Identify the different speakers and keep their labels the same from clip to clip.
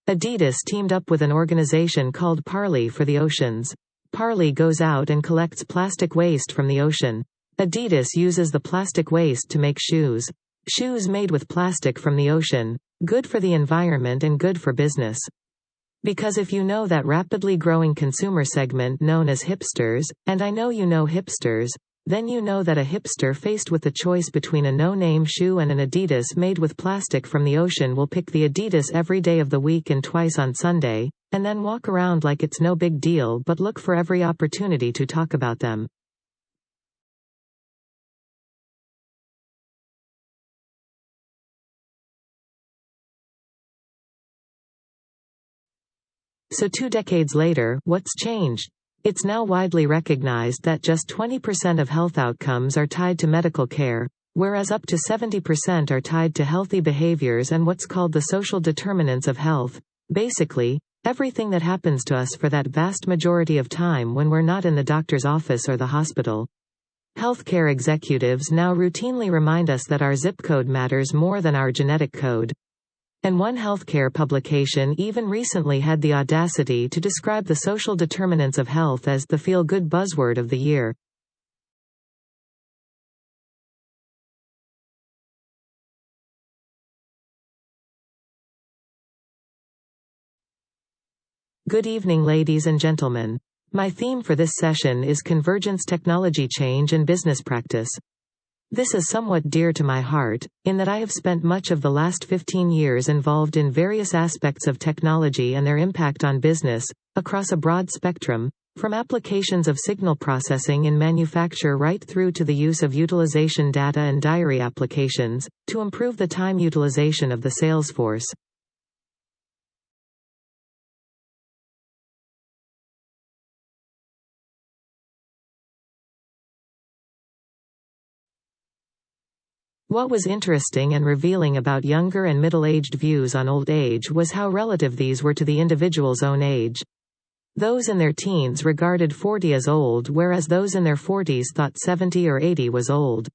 Speaker 1: Adidas teamed up with an organization called Parley for the Oceans. Parley goes out and collects plastic waste from the ocean. Adidas uses the plastic waste to make shoes. Shoes made with plastic from the ocean. Good for the environment and good for business. Because if you know that rapidly growing consumer segment known as hipsters, and I know you know hipsters, then you know that a hipster faced with the choice between a no-name shoe and an Adidas made with plastic from the ocean will pick the Adidas every day of the week and twice on Sunday, and then walk around like it's no big deal but look for every opportunity to talk about them. So 2 decades later, what's changed? It's now widely recognized that just 20% of health outcomes are tied to medical care, whereas up to 70% are tied to healthy behaviors and what's called the social determinants of health. Basically, everything that happens to us for that vast majority of time when we're not in the doctor's office or the hospital. Healthcare executives now routinely remind us that our zip code matters more than our genetic code. And one healthcare publication even recently had the audacity to describe the social determinants of health as the feel-good buzzword of the year. Good evening, ladies and gentlemen. My theme for this session is Convergence Technology Change and Business Practice. This is somewhat dear to my heart, in that I have spent much of the last 15 years involved in various aspects of technology and their impact on business, across a broad spectrum, from applications of signal processing in manufacture right through to the use of utilization data and diary applications, to improve the time utilization of the sales force. What was interesting and revealing about younger and middle-aged views on old age was how relative these were to the individual's own age. Those in their teens regarded 40 as old, whereas those in their 40s thought 70 or 80 was old.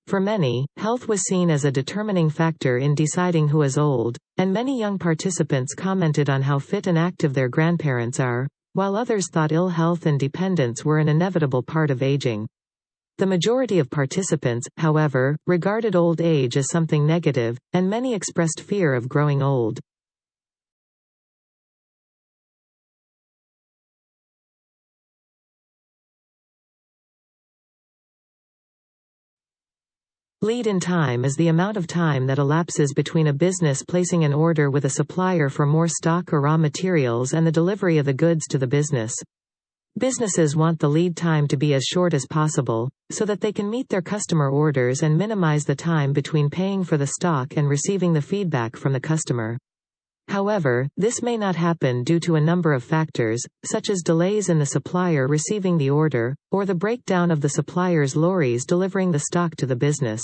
Speaker 1: For many, health was seen as a determining factor in deciding who is old, and many young participants commented on how fit and active their grandparents are, while others thought ill health and dependence were an inevitable part of aging. The majority of participants, however, regarded old age as something negative, and many expressed fear of growing old. Lead in time is the amount of time that elapses between a business placing an order with a supplier for more stock or raw materials and the delivery of the goods to the business. Businesses want the lead time to be as short as possible, so that they can meet their customer orders and minimize the time between paying for the stock and receiving the feedback from the customer. However, this may not happen due to a number of factors, such as delays in the supplier receiving the order, or the breakdown of the supplier's lorries delivering the stock to the business.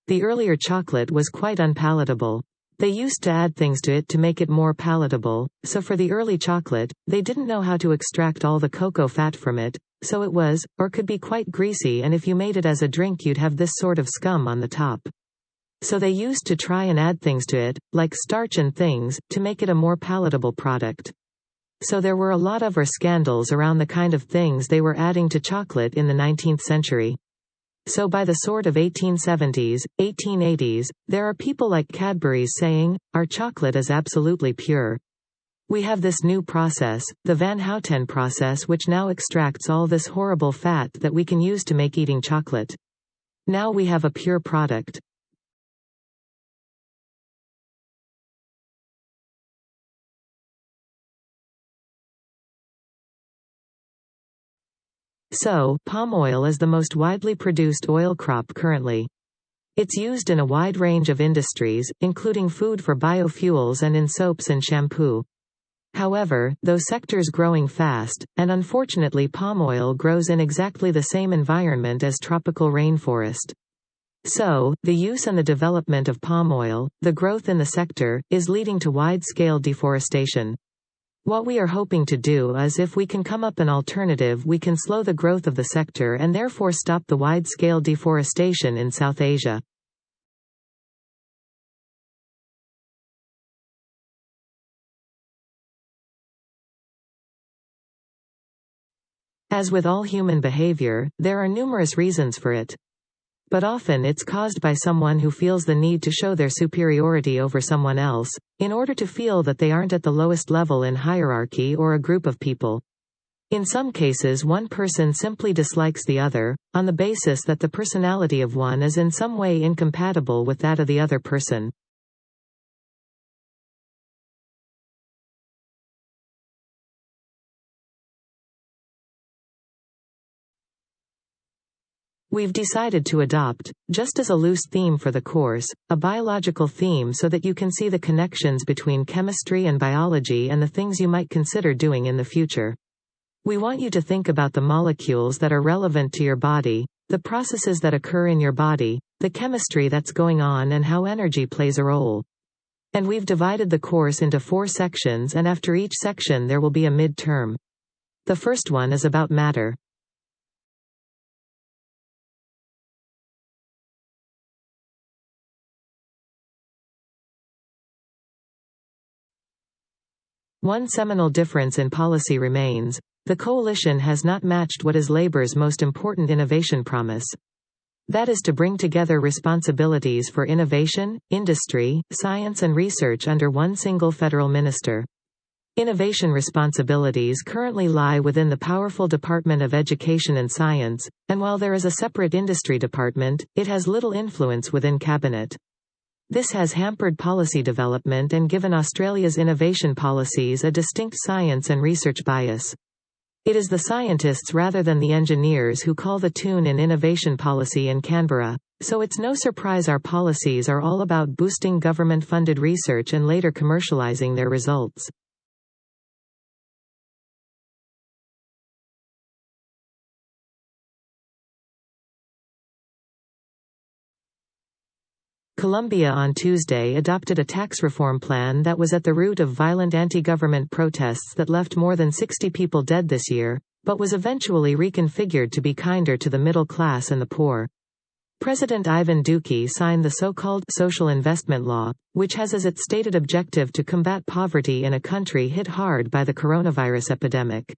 Speaker 1: The earlier chocolate was quite unpalatable. They used to add things to it to make it more palatable, so for the early chocolate, they didn't know how to extract all the cocoa fat from it, so it was, or could be quite greasy, and if you made it as a drink you'd have this sort of scum on the top. So they used to try and add things to it, like starch and things, to make it a more palatable product. So there were a lot of scandals around the kind of things they were adding to chocolate in the 19th century. So by the sort of 1870s, 1880s, there are people like Cadbury's saying, "Our chocolate is absolutely pure. We have this new process, the Van Houten process, which now extracts all this horrible fat that we can use to make eating chocolate. Now we have a pure product." So, palm oil is the most widely produced oil crop currently. It's used in a wide range of industries, including food for biofuels and in soaps and shampoo. However, those sectors growing fast, and unfortunately palm oil grows in exactly the same environment as tropical rainforest. So, the use and the development of palm oil, the growth in the sector, is leading to wide-scale deforestation. What we are hoping to do is, if we can come up an alternative, we can slow the growth of the sector and therefore stop the wide-scale deforestation in South Asia. As with all human behavior, there are numerous reasons for it. But often it's caused by someone who feels the need to show their superiority over someone else, in order to feel that they aren't at the lowest level in hierarchy or a group of people. In some cases, one person simply dislikes the other, on the basis that the personality of one is in some way incompatible with that of the other person. We've decided to adopt, just as a loose theme for the course, a biological theme so that you can see the connections between chemistry and biology and the things you might consider doing in the future. We want you to think about the molecules that are relevant to your body, the processes that occur in your body, the chemistry that's going on, and how energy plays a role. And we've divided the course into 4 sections, and after each section there will be a mid-term. The first one is about matter. One seminal difference in policy remains: the coalition has not matched what is Labour's most important innovation promise. That is to bring together responsibilities for innovation, industry, science and research under one single federal minister. Innovation responsibilities currently lie within the powerful Department of Education and Science, and while there is a separate industry department, it has little influence within Cabinet. This has hampered policy development and given Australia's innovation policies a distinct science and research bias. It is the scientists rather than the engineers who call the tune in innovation policy in Canberra, so it's no surprise our policies are all about boosting government-funded research and later commercialising their results. Colombia on Tuesday adopted a tax reform plan that was at the root of violent anti-government protests that left more than 60 people dead this year, but was eventually reconfigured to be kinder to the middle class and the poor. President Iván Duque signed the so-called social investment law, which has as its stated objective to combat poverty in a country hit hard by the coronavirus epidemic.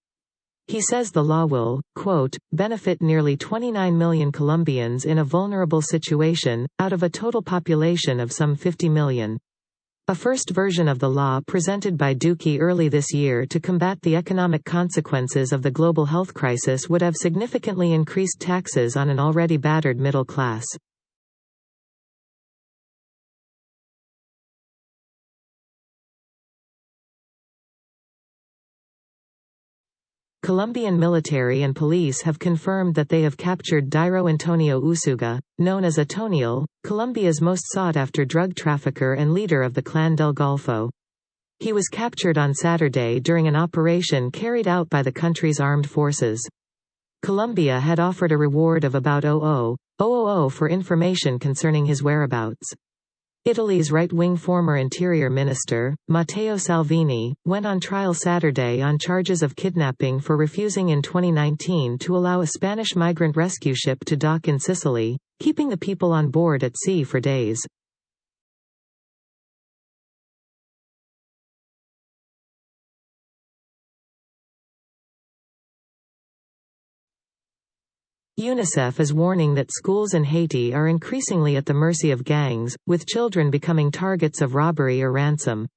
Speaker 1: He says the law will, quote, benefit nearly 29 million Colombians in a vulnerable situation, out of a total population of some 50 million. A first version of the law presented by Duque early this year to combat the economic consequences of the global health crisis would have significantly increased taxes on an already battered middle class. Colombian military and police have confirmed that they have captured Dairo Antonio Usuga, known as Antoniel, Colombia's most sought-after drug trafficker and leader of the Clan del Golfo. He was captured on Saturday during an operation carried out by the country's armed forces. Colombia had offered a reward of about $0.000 for information concerning his whereabouts. Italy's right-wing former Interior Minister, Matteo Salvini, went on trial Saturday on charges of kidnapping for refusing in 2019 to allow a Spanish migrant rescue ship to dock in Sicily, keeping the people on board at sea for days. UNICEF is warning that schools in Haiti are increasingly at the mercy of gangs, with children becoming targets of robbery or ransom.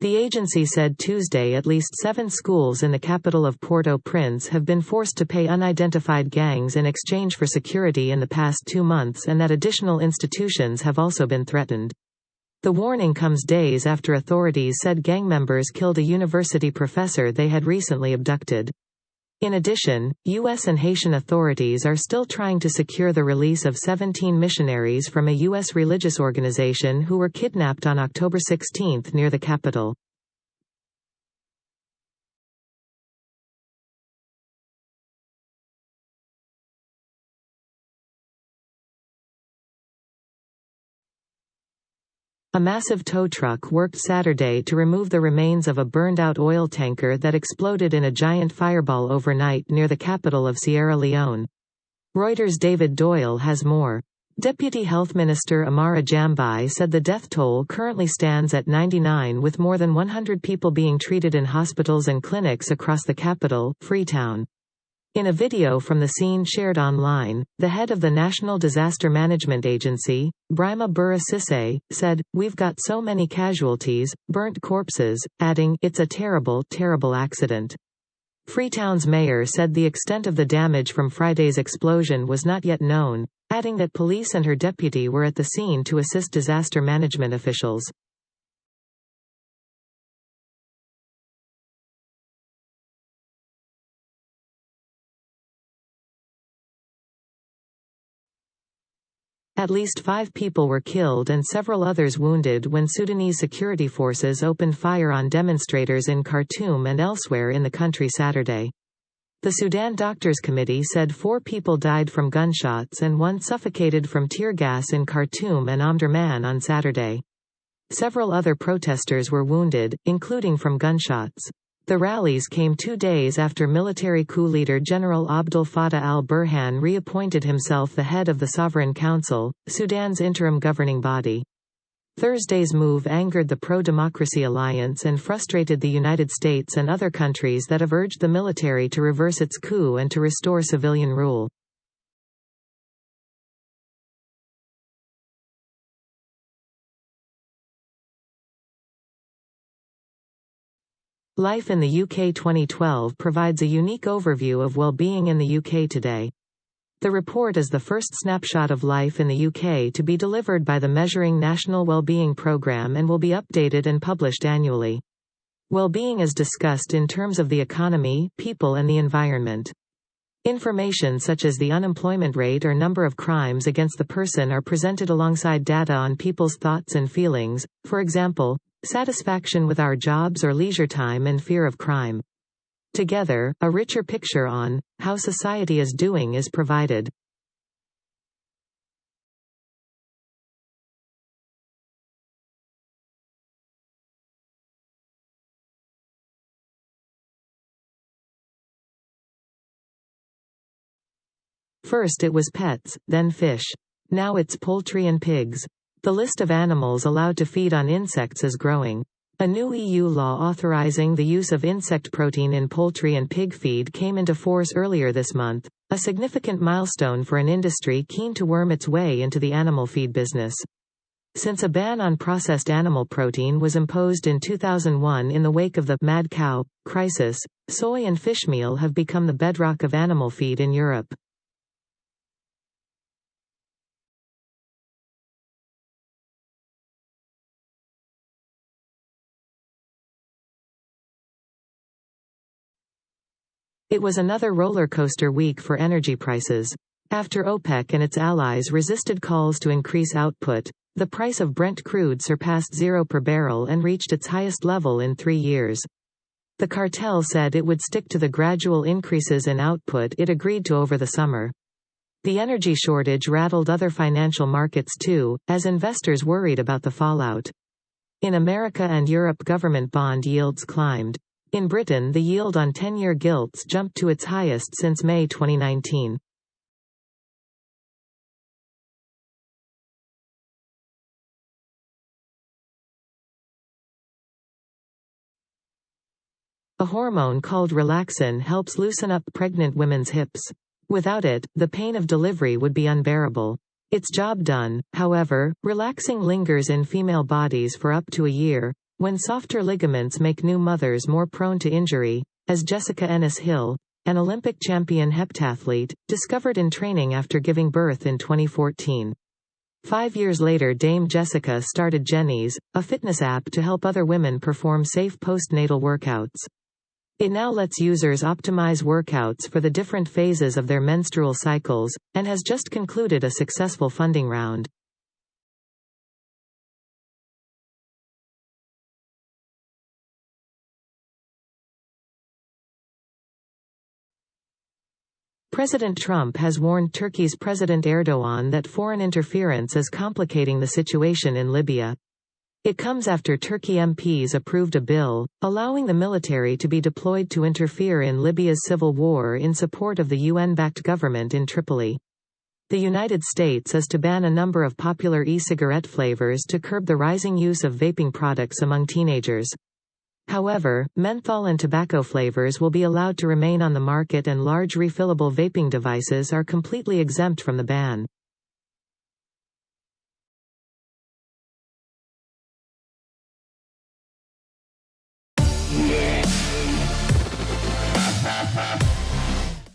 Speaker 1: The agency said Tuesday at least 7 schools in the capital of Port-au-Prince have been forced to pay unidentified gangs in exchange for security in the past 2 months, and that additional institutions have also been threatened. The warning comes days after authorities said gang members killed a university professor they had recently abducted. In addition, U.S. and Haitian authorities are still trying to secure the release of 17 missionaries from a U.S. religious organization who were kidnapped on October 16 near the capital. A massive tow truck worked Saturday to remove the remains of a burned-out oil tanker that exploded in a giant fireball overnight near the capital of Sierra Leone. Reuters' David Doyle has more. Deputy Health Minister Amara Jambai said the death toll currently stands at 99, with more than 100 people being treated in hospitals and clinics across the capital, Freetown. In a video from the scene shared online, the head of the National Disaster Management Agency, Brima Burra Sisse, said, "We've got so many casualties, burnt corpses," adding, "It's a terrible, terrible accident." Freetown's mayor said the extent of the damage from Friday's explosion was not yet known, adding that police and her deputy were at the scene to assist disaster management officials. At least 5 people were killed and several others wounded when Sudanese security forces opened fire on demonstrators in Khartoum and elsewhere in the country Saturday. The Sudan Doctors Committee said 4 people died from gunshots and 1 suffocated from tear gas in Khartoum and Omdurman on Saturday. Several other protesters were wounded, including from gunshots. The rallies came 2 days after military coup leader General Abdel Fattah al-Burhan reappointed himself the head of the Sovereign Council, Sudan's interim governing body. Thursday's move angered the pro-democracy alliance and frustrated the United States and other countries that have urged the military to reverse its coup and to restore civilian rule. Life in the UK 2012 provides a unique overview of well-being in the UK today. The report is the first snapshot of life in the UK to be delivered by the Measuring National Wellbeing Programme and will be updated and published annually. Well-being is discussed in terms of the economy, people and the environment. Information such as the unemployment rate or number of crimes against the person are presented alongside data on people's thoughts and feelings, for example, satisfaction with our jobs or leisure time and fear of crime. Together, a richer picture on how society is doing is provided. First it was pets, then fish. Now it's poultry and pigs. The list of animals allowed to feed on insects is growing. A new EU law authorizing the use of insect protein in poultry and pig feed came into force earlier this month, a significant milestone for an industry keen to worm its way into the animal feed business. Since a ban on processed animal protein was imposed in 2001 in the wake of the mad cow crisis, soy and fish meal have become the bedrock of animal feed in Europe. It was another roller coaster week for energy prices. After OPEC and its allies resisted calls to increase output, the price of Brent crude surpassed $0 per barrel and reached its highest level in 3 years. The cartel said it would stick to the gradual increases in output it agreed to over the summer. The energy shortage rattled other financial markets too, as investors worried about the fallout. In America and Europe, government bond yields climbed. In Britain, the yield on 10-year gilts jumped to its highest since May 2019. A hormone called relaxin helps loosen up pregnant women's hips. Without it, the pain of delivery would be unbearable. Its job done, however, relaxing lingers in female bodies for up to a year, when softer ligaments make new mothers more prone to injury, as Jessica Ennis-Hill, an Olympic champion heptathlete, discovered in training after giving birth in 2014. 5 years later, Dame Jessica started Jennies, a fitness app to help other women perform safe postnatal workouts. It now lets users optimize workouts for the different phases of their menstrual cycles, and has just concluded a successful funding round. President Trump has warned Turkey's President Erdogan that foreign interference is complicating the situation in Libya. It comes after Turkey MPs approved a bill, allowing the military to be deployed to interfere in Libya's civil war in support of the UN-backed government in Tripoli. The United States is to ban a number of popular e-cigarette flavors to curb the rising use of vaping products among teenagers. However, menthol and tobacco flavors will be allowed to remain on the market and large refillable vaping devices are completely exempt from the ban.